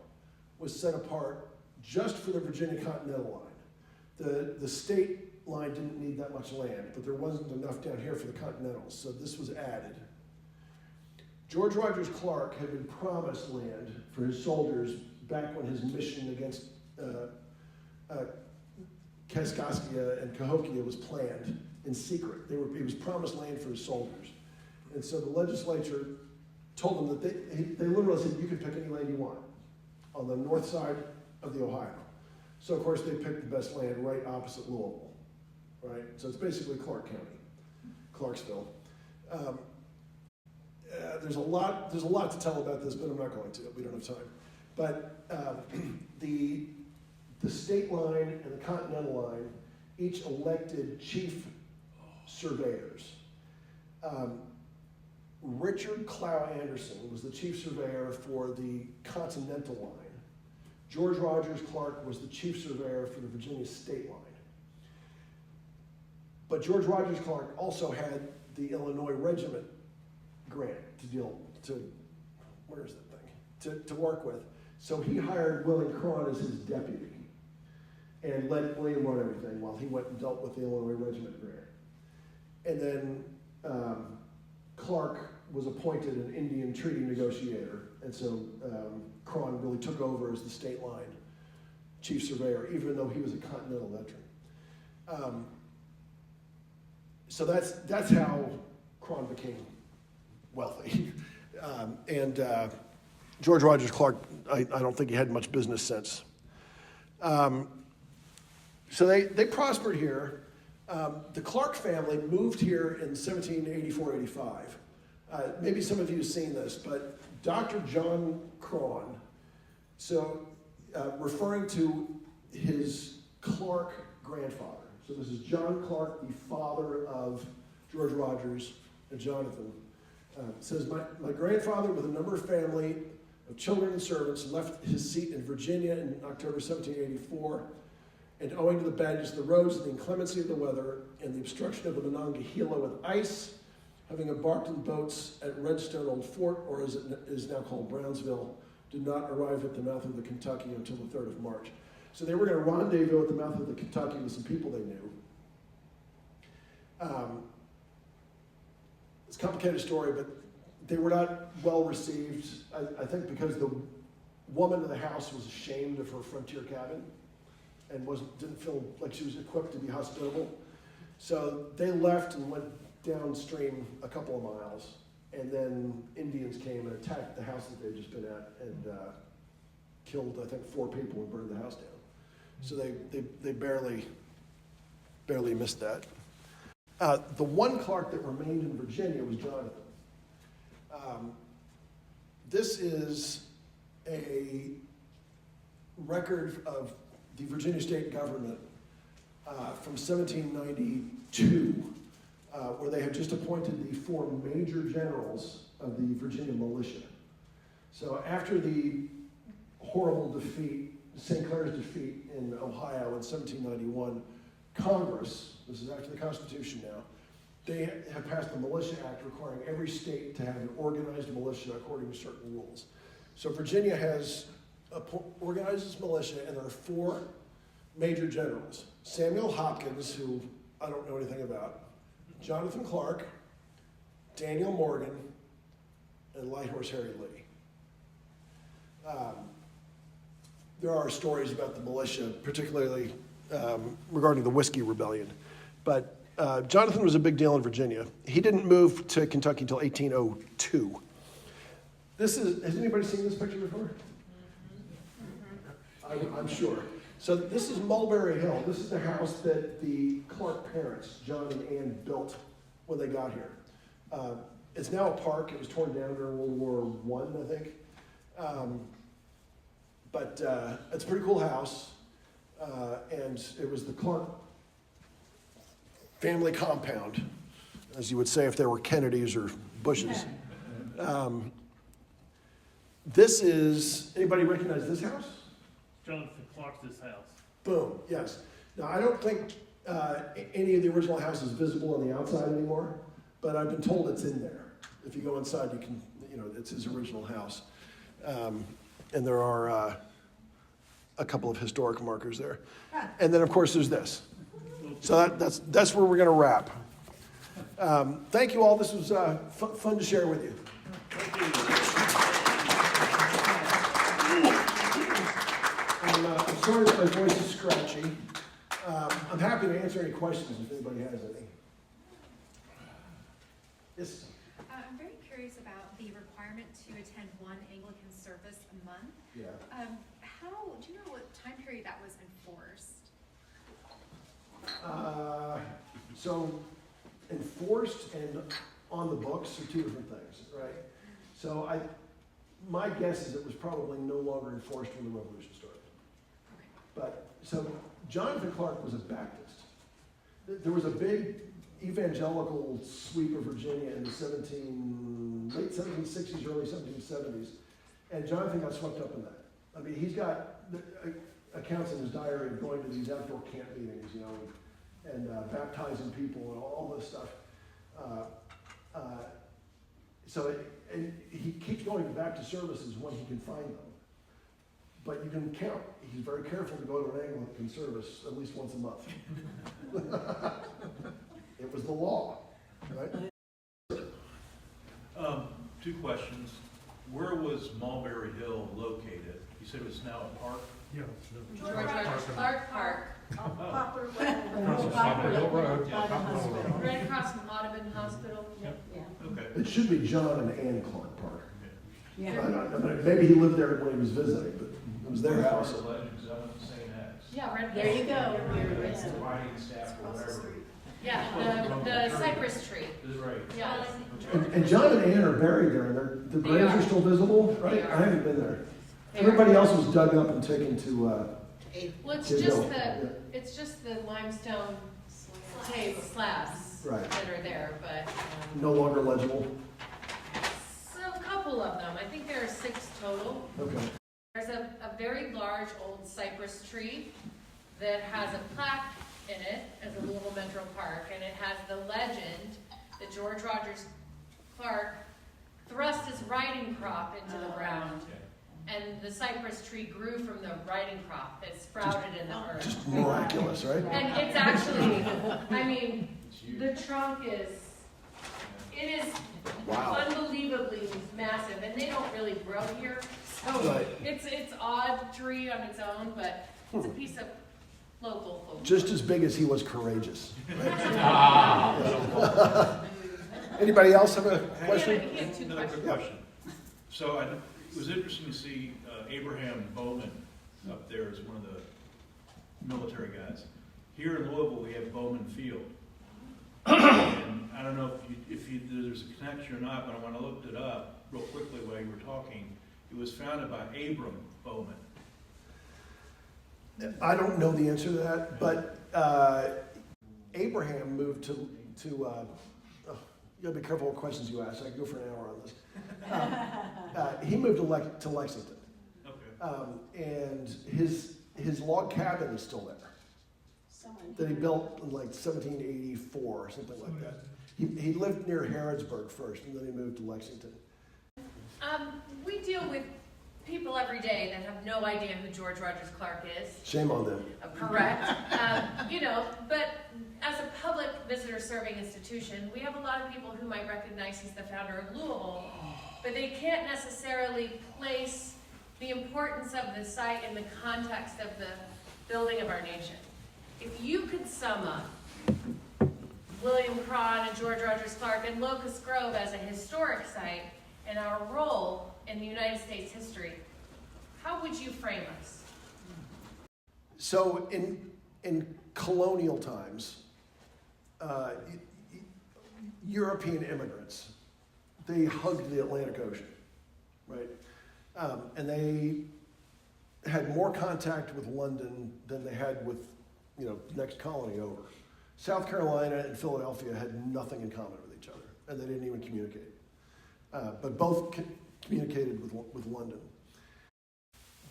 was set apart just for the Virginia Continental Line. The state line didn't need that much land, but there wasn't enough down here for the Continentals, so this was added. George Rogers Clark had been promised land for his soldiers back when his mission against Kaskaskia and Cahokia was planned in secret. He was promised land for his soldiers. And so the legislature told them that they literally said, you can pick any land you want on the north side of the Ohio. So of course they picked the best land right opposite Louisville, right? So it's basically Clark County, Clarksville. There's a lot to tell about this, but I'm not going to. We don't have time. But the state line and the continental line each elected chief surveyors. Richard Clow Anderson was the chief surveyor for the continental line. George Rogers Clark was the chief surveyor for the Virginia state line. But George Rogers Clark also had the Illinois Regiment grant to work with. So he hired William Croghan as his deputy and let William run everything while he went and dealt with the Illinois Regiment grant. And then Clark was appointed an Indian treaty negotiator, and so Croghan really took over as the state line chief surveyor, even though he was a continental veteran. So that's how Croghan became wealthy. George Rogers Clark, I don't think he had much business sense. So they prospered here. The Clark family moved here in 1784-85. Maybe some of you have seen this, but Dr. John Croghan, so referring to his Clark grandfather. So this is John Clark, the father of George Rogers and Jonathan. Says, my grandfather, with a number of family of children and servants, left his seat in Virginia in October 1784, and owing to the badness of the roads and the inclemency of the weather and the obstruction of the Monongahela with ice, having embarked in boats at Redstone Old Fort, or as it is now called Brownsville, did not arrive at the mouth of the Kentucky until the 3rd of March. So they were going to rendezvous at the mouth of the Kentucky with some people they knew. It's a complicated story, but they were not well received. I think because the woman in the house was ashamed of her frontier cabin and didn't feel like she was equipped to be hospitable. So they left and went downstream a couple of miles, and then Indians came and attacked the house that they'd just been at and killed, I think, 4 people and burned the house down. So they barely missed that. The one Clark that remained in Virginia was Jonathan. This is a record of the Virginia state government from 1792, where they had just appointed the 4 major generals of the Virginia militia. So after the horrible defeat, St. Clair's defeat in Ohio in 1791, Congress, this is after the Constitution now, they have passed the Militia Act requiring every state to have an organized militia according to certain rules. So Virginia has organized its militia, and there are 4 major generals. Samuel Hopkins, who I don't know anything about, Jonathan Clark, Daniel Morgan, and Light Horse Harry Lee. There are stories about the militia, particularly regarding the Whiskey Rebellion. But Jonathan was a big deal in Virginia. He didn't move to Kentucky until 1802. Has anybody seen this picture before? I'm sure. So this is Mulberry Hill. This is the house that the Clark parents, John and Ann, built when they got here. It's now a park. It was torn down during World War I, I think. But it's a pretty cool house. And it was the Clark family compound, as you would say if there were Kennedys or Bushes. This is, anybody recognize this house? Jonathan Clark's house. Boom, yes. Now, I don't think any of the original house is visible on the outside anymore, but I've been told it's in there. If you go inside, you can, it's his original house. And there are a couple of historic markers there. And then, of course, there's this. So that's where we're going to wrap. Thank you all. This was fun to share with you. Thank you. I'm sorry if my voice is scratchy. I'm happy to answer any questions if anybody has any. Yes? I'm very curious about the requirement to attend one Anglican service a month. Yeah. Do you know what time period that was enforced? So enforced and on the books are two different things, right? So my guess is it was probably no longer enforced when the revolution started. But so Jonathan Clark was a Baptist. There was a big evangelical sweep of Virginia in the late 1760s, early 1770s, and Jonathan got swept up in that. I mean, he's got accounts in his diary of going to these outdoor camp meetings, and baptizing people and all this stuff. And he keeps going back to services when he can find them. But you can count. He's very careful to go to an Anglican service at least once a month. It was the law, right? Two questions. Where was Mulberry Hill located? You said it was now a park? Yeah. George Rogers Clark Park, Poplar Road. right across from Audubon Hospital. Okay. It should be John and Ann Clark Park. Yeah. I mean, maybe he lived there when he was visiting, but it was their house. The legends of St. X. Yeah, right There you go. Writing staff or whatever. Yeah, the cypress tree. This is right. Yeah. And John and Ann are buried there, and the They graves are. are still visible, right? They are. I haven't been there. They Everybody are. else was dug up and taken to, Well, it's Kid just Hill. it's just the limestone slabs Right. that are there, but no longer legible. so a couple of them. I think there are 6 total. Okay. There's a very large old cypress tree that has a plaque in it as a little metro park, and it has the legend that George Rogers Clark thrust his riding crop into the ground, and the cypress tree grew from the riding crop that sprouted in the earth. Just miraculous, right? And it's actually, I mean, the trunk it is Wow. unbelievably massive, and they don't really grow here, so Right. it's odd tree on its own, but it's a piece of local folk. Just as big as he was courageous. Anybody else have a question? He had 2 Another quick questions. question. So it was interesting to see Abraham Bowman up there as one of the military guys. Here in Louisville, we have Bowman Field. And I don't know if there's a connection or not, but when I looked it up real quickly while you were talking, it was founded by Abram Bowman. I don't know the answer to that, but Abraham moved to you gotta be careful what questions you ask. I could go for an hour on this. He moved to Lexington. Okay. And his log cabin is still there. That he built in like 1784 or something like that. He lived near Harrodsburg first, and then he moved to Lexington. We deal with people every day that have no idea who George Rogers Clark is. Shame on them. Correct. But as a public visitor serving institution, we have a lot of people who might recognize he's the founder of Louisville, but they can't necessarily place the importance of the site in the context of the building of our nation. If you could sum up William Croghan and George Rogers Clark and Locust Grove as a historic site and our role in the United States history, how would you frame us? So in colonial times, European immigrants, they hugged the Atlantic Ocean, right? And they had more contact with London than they had with, the next colony over. South Carolina and Philadelphia had nothing in common with each other, and they didn't even communicate. But both communicated with London.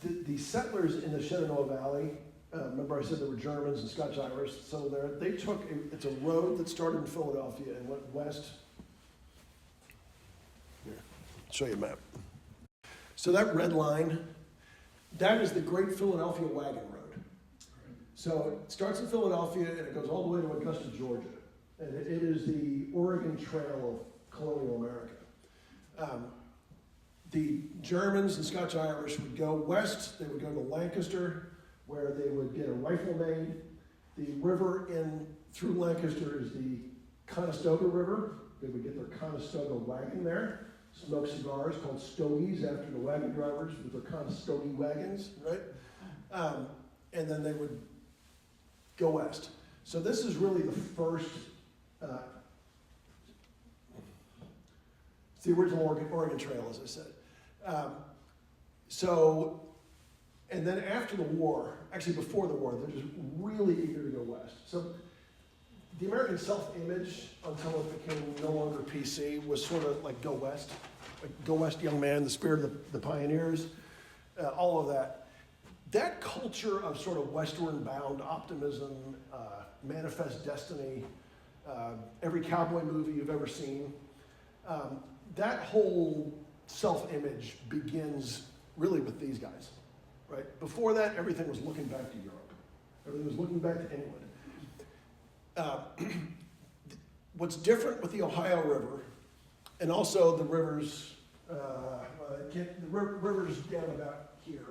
The settlers in the Shenandoah Valley, remember I said there were Germans and Scotch-Irish, so it's a road that started in Philadelphia and went west. Here, I'll show you a map. So that red line, that is the Great Philadelphia Wagon Road. So it starts in Philadelphia and it goes all the way to Augusta, Georgia. And it is the Oregon Trail of colonial America. The Germans and Scotch-Irish would go west, they would go to Lancaster, where they would get a rifle made. The river through Lancaster is the Conestoga River. They would get their Conestoga wagon there, smoke cigars called stogies after the wagon drivers with their Conestoga wagons, right? And then they would go west. So this is really the first, it's the original Oregon Trail, as I said. And then after the war, actually before the war, they're just really eager to go west. So the American self-image until it became no longer PC was sort of like go west. Like go west, young man, the spirit of the pioneers, all of that. That culture of sort of westward-bound optimism, manifest destiny, every cowboy movie you've ever seen, that whole self-image begins really with these guys, right? Before that, everything was looking back to Europe. Everything was looking back to England. What's different with the Ohio River, and also the rivers, rivers down about here,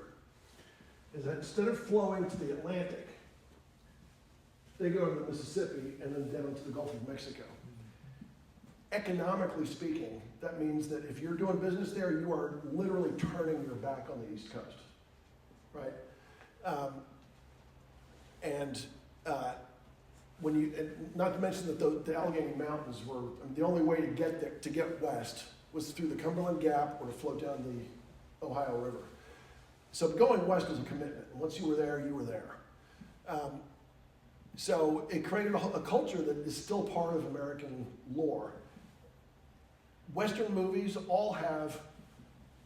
is that instead of flowing to the Atlantic, they go to the Mississippi and then down to the Gulf of Mexico. Economically speaking, that means that if you're doing business there, you are literally turning your back on the East Coast, right? Not to mention that the Allegheny Mountains were the only way to get west was through the Cumberland Gap or to float down the Ohio River. So going west was a commitment. Once you were there, you were there. So it created a culture that is still part of American lore. Western movies all have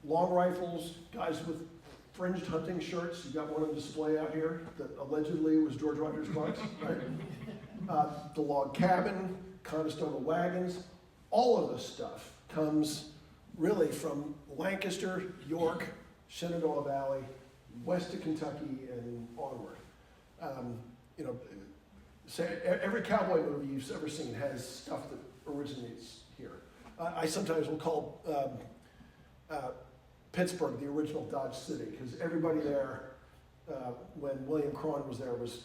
long rifles, guys with fringed hunting shirts. You got one on display out here that allegedly was George Rogers Clark's, right? The log cabin, Conestoga wagons, all of this stuff comes really from Lancaster, York, Shenandoah Valley, west to Kentucky and onward. Every cowboy movie you've ever seen has stuff that originates here. I sometimes will call Pittsburgh the original Dodge City because everybody there, when William Croghan was there, was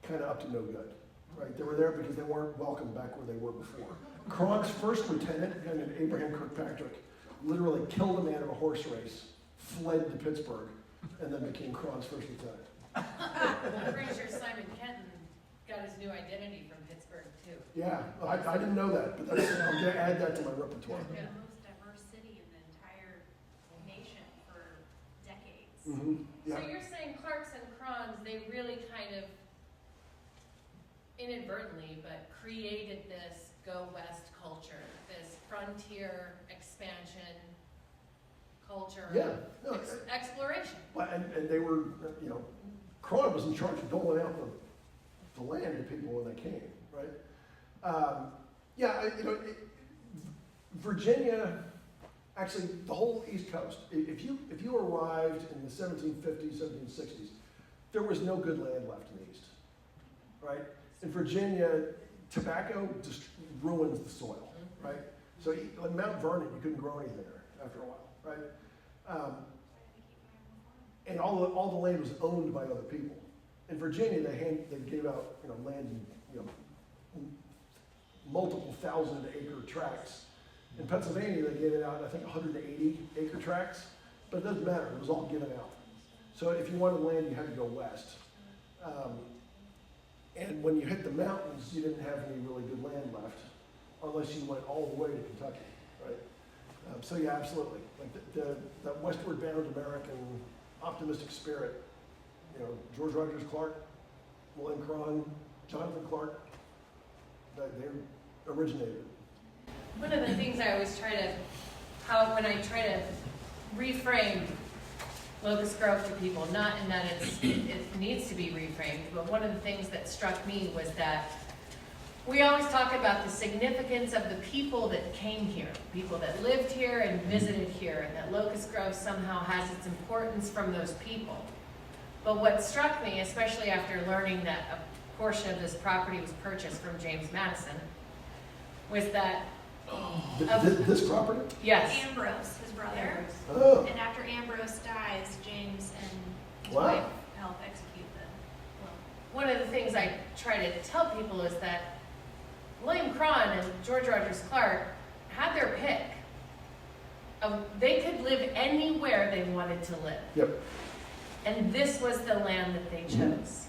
kind of up to no good. Right? They were there because they weren't welcome back where they were before. Croghan's first lieutenant, a guy named Abraham Kirkpatrick, literally killed a man in a horse race, fled to Pittsburgh, and then became Croghan's first lieutenant. I'm pretty sure Simon Kenton got his new identity from Pittsburgh too. Yeah, I didn't know that, but I'm going to add that to my repertoire. The most diverse city in the entire nation for decades. Mm-hmm. Yeah. So you're saying Clarks and Crons, they really kind of inadvertently, but created this go west culture, this frontier expansion culture, Yeah, no, exploration. Well, and they were, Croghan was in charge of doling out the land to people when they came, right? Virginia, actually the whole East Coast, if you arrived in the 1750s, 1760s, there was no good land left in the East, right? In Virginia, tobacco just ruins the soil, right? So like Mount Vernon, you couldn't grow anything there after a while, right? And all the land was owned by other people. In Virginia, they gave out land in multiple 1,000-acre tracts. In Pennsylvania, they gave it out, I think, 180-acre tracts, but it doesn't matter. It was all given out. So if you wanted land, you had to go west. And when you hit the mountains, you didn't have any really good land left, unless you went all the way to Kentucky, right? So yeah, absolutely. Like that westward bound American optimistic spirit, you know, George Rogers Clark, William Croghan, Jonathan Clark, they originated. One of the things I always try to, when I try to reframe Locust Grove to people, not in that it needs to be reframed, but one of the things that struck me was that we always talk about the significance of the people that came here, people that lived here and visited here, and that Locust Grove somehow has its importance from those people. But what struck me, especially after learning that a portion of this property was purchased from James Madison, was that This property? yes. Ambrose, his brother. Oh, And after Ambrose dies, James and his Wow. wife help execute the will. One of the things I try to tell people is that William Croghan and George Rogers Clark had their pick. They could live anywhere they wanted to live. yep. And this was the land that they chose.